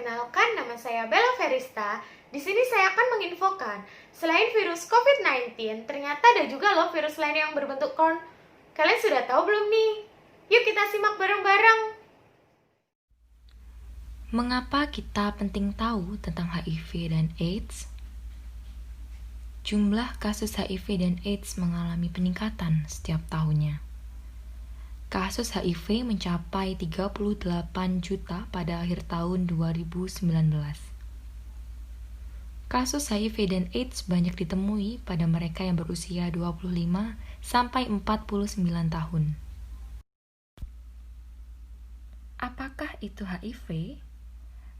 Perkenalkan, nama saya Bella Verista. Di sini saya akan menginfokan, selain virus COVID-19, ternyata ada juga loh virus lain yang berbentuk corn. Kalian sudah tahu belum nih? Yuk kita simak bareng-bareng. Mengapa kita penting tahu tentang HIV dan AIDS? Jumlah kasus HIV dan AIDS mengalami peningkatan setiap tahunnya. Kasus HIV mencapai 38 juta pada akhir tahun 2019. Kasus HIV dan AIDS banyak ditemui pada mereka yang berusia 25 sampai 49 tahun. Apakah itu HIV?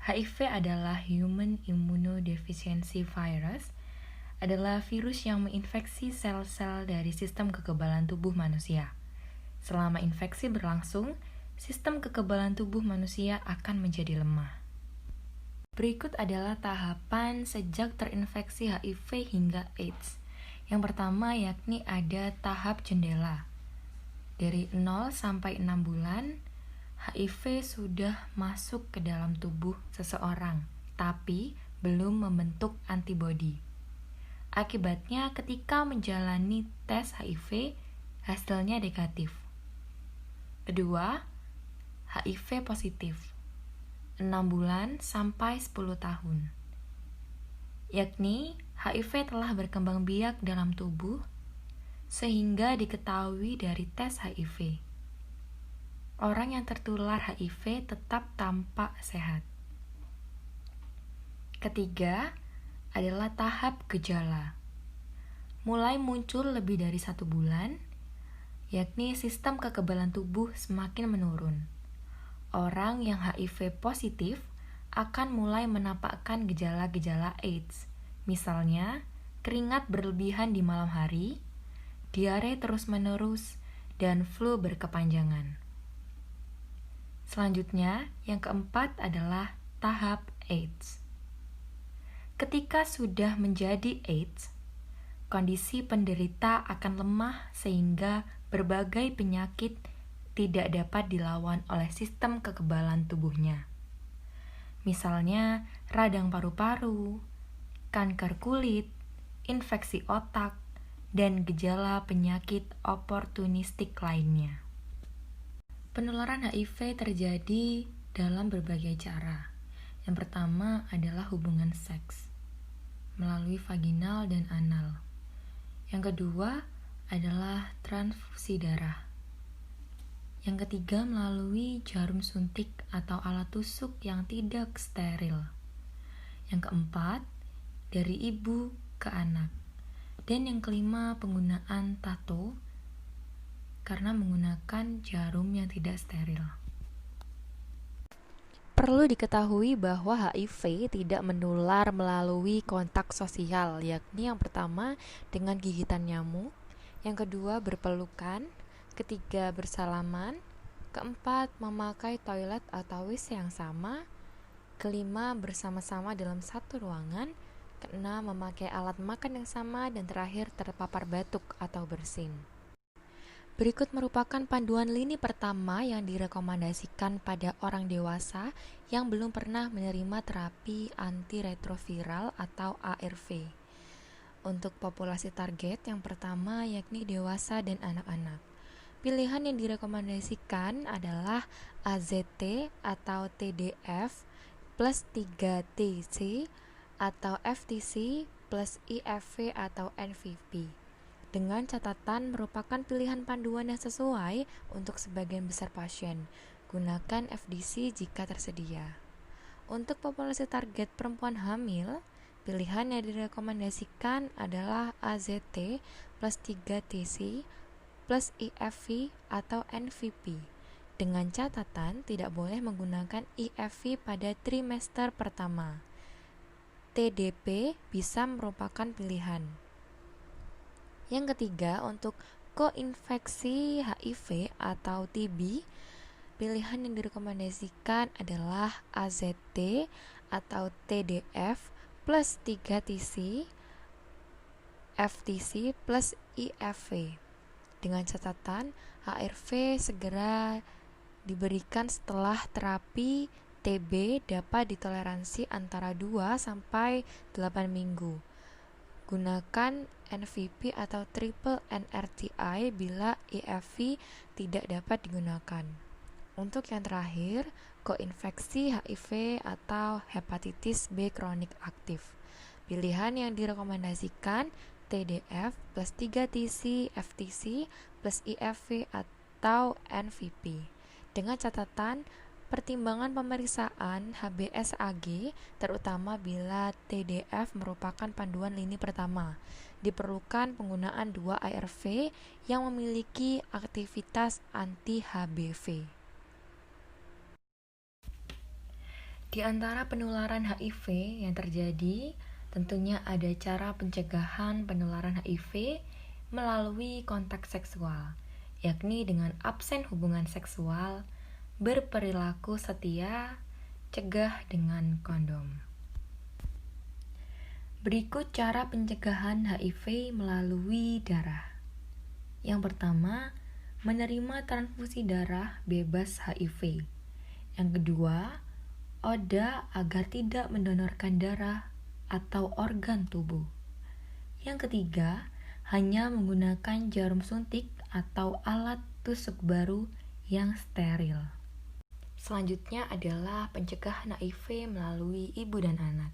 HIV adalah Human Immunodeficiency Virus, adalah virus yang menginfeksi sel-sel dari sistem kekebalan tubuh manusia. Selama infeksi berlangsung, sistem kekebalan tubuh manusia akan menjadi lemah. Berikut adalah tahapan sejak terinfeksi HIV hingga AIDS. Yang pertama yakni ada tahap jendela. Dari 0 sampai 6 bulan, HIV sudah masuk ke dalam tubuh seseorang, tapi belum membentuk antibodi. Akibatnya ketika menjalani tes HIV, hasilnya negatif. Kedua, HIV positif, 6 bulan sampai 10 tahun. Yakni HIV telah berkembang biak dalam tubuh, sehingga diketahui dari tes HIV. Orang yang tertular HIV tetap tampak sehat. Ketiga, adalah tahap gejala. Mulai muncul lebih dari 1 bulan, yakni sistem kekebalan tubuh semakin menurun. Orang yang HIV positif akan mulai menampakkan gejala-gejala AIDS, misalnya keringat berlebihan di malam hari, diare terus-menerus, dan flu berkepanjangan. Selanjutnya, yang keempat adalah tahap AIDS. Ketika sudah menjadi AIDS, kondisi penderita akan lemah sehingga berbagai penyakit tidak dapat dilawan oleh sistem kekebalan tubuhnya. Misalnya, radang paru-paru, kanker kulit, infeksi otak, dan gejala penyakit oportunistik lainnya. Penularan HIV terjadi dalam berbagai cara. Yang pertama adalah hubungan seks melalui vaginal dan anal. Yang kedua adalah transfusi darah. Yang ketiga melalui jarum suntik atau alat tusuk yang tidak steril. Yang keempat, dari ibu ke anak. Dan yang kelima, penggunaan tato karena menggunakan jarum yang tidak steril. Perlu diketahui bahwa HIV tidak menular melalui kontak sosial, yakni yang pertama dengan gigitan nyamuk, yang kedua berpelukan, ketiga bersalaman, keempat memakai toilet atau WC yang sama, kelima bersama-sama dalam satu ruangan, keenam memakai alat makan yang sama, dan terakhir terpapar batuk atau bersin. Berikut merupakan panduan lini pertama yang direkomendasikan pada orang dewasa yang belum pernah menerima terapi antiretroviral atau ARV. Untuk populasi target yang pertama yakni dewasa dan anak-anak. Pilihan yang direkomendasikan adalah AZT atau TDF plus 3TC atau FTC plus IFV atau NVP. Dengan catatan merupakan pilihan panduan yang sesuai untuk sebagian besar pasien. Gunakan FDC jika tersedia. Untuk populasi target perempuan hamil, pilihan yang direkomendasikan adalah AZT plus 3TC plus IFV atau NVP. Dengan catatan tidak boleh menggunakan IFV pada trimester pertama. TDP bisa merupakan pilihan. Yang ketiga, untuk koinfeksi HIV atau TB, pilihan yang direkomendasikan adalah AZT atau TDF plus 3TC, FTC plus IFV. Dengan catatan, HRV segera diberikan setelah terapi TB dapat ditoleransi antara 2 sampai 8 minggu. Gunakan NVP atau triple NRTI bila EFV tidak dapat digunakan. Untuk yang terakhir, koinfeksi HIV atau hepatitis B kronik aktif. Pilihan yang direkomendasikan TDF plus 3TC FTC plus IFV atau NVP. Dengan catatan, pertimbangan pemeriksaan HBsAg, terutama bila TDF merupakan panduan lini pertama, diperlukan penggunaan 2 ARV yang memiliki aktivitas anti-HBV. Di antara penularan HIV yang terjadi, tentunya ada cara pencegahan penularan HIV melalui kontak seksual, yakni dengan absen hubungan seksual, berperilaku setia, cegah dengan kondom. Berikut cara pencegahan HIV melalui darah. Yang pertama, menerima transfusi darah bebas HIV. Yang kedua, ODA agar tidak mendonorkan darah atau organ tubuh. Yang ketiga, hanya menggunakan jarum suntik atau alat tusuk baru yang steril. Selanjutnya adalah pencegahan HIV melalui ibu dan anak.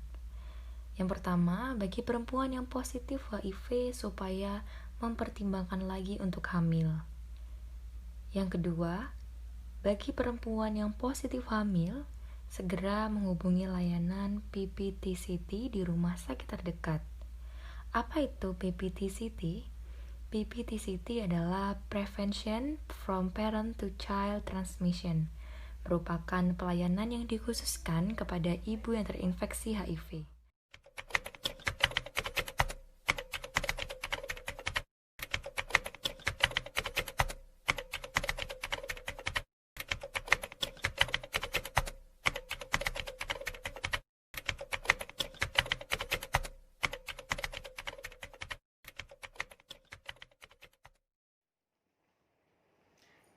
Yang pertama, bagi perempuan yang positif HIV supaya mempertimbangkan lagi untuk hamil. Yang kedua, bagi perempuan yang positif hamil, segera menghubungi layanan PPTCT di rumah sakit terdekat. Apa itu PPTCT? PPTCT adalah Prevention from Parent to Child Transmission, merupakan pelayanan yang dikhususkan kepada ibu yang terinfeksi HIV.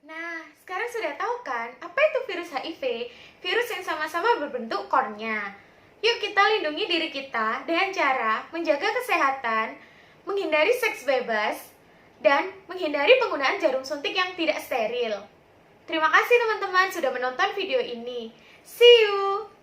Nah, sekarang sudah tahu kan apa itu virus HIV? Virus yang sama-sama berbentuk kornya. Yuk kita lindungi diri kita dengan cara menjaga kesehatan, menghindari seks bebas, dan menghindari penggunaan jarum suntik yang tidak steril. Terima kasih teman-teman sudah menonton video ini. See you!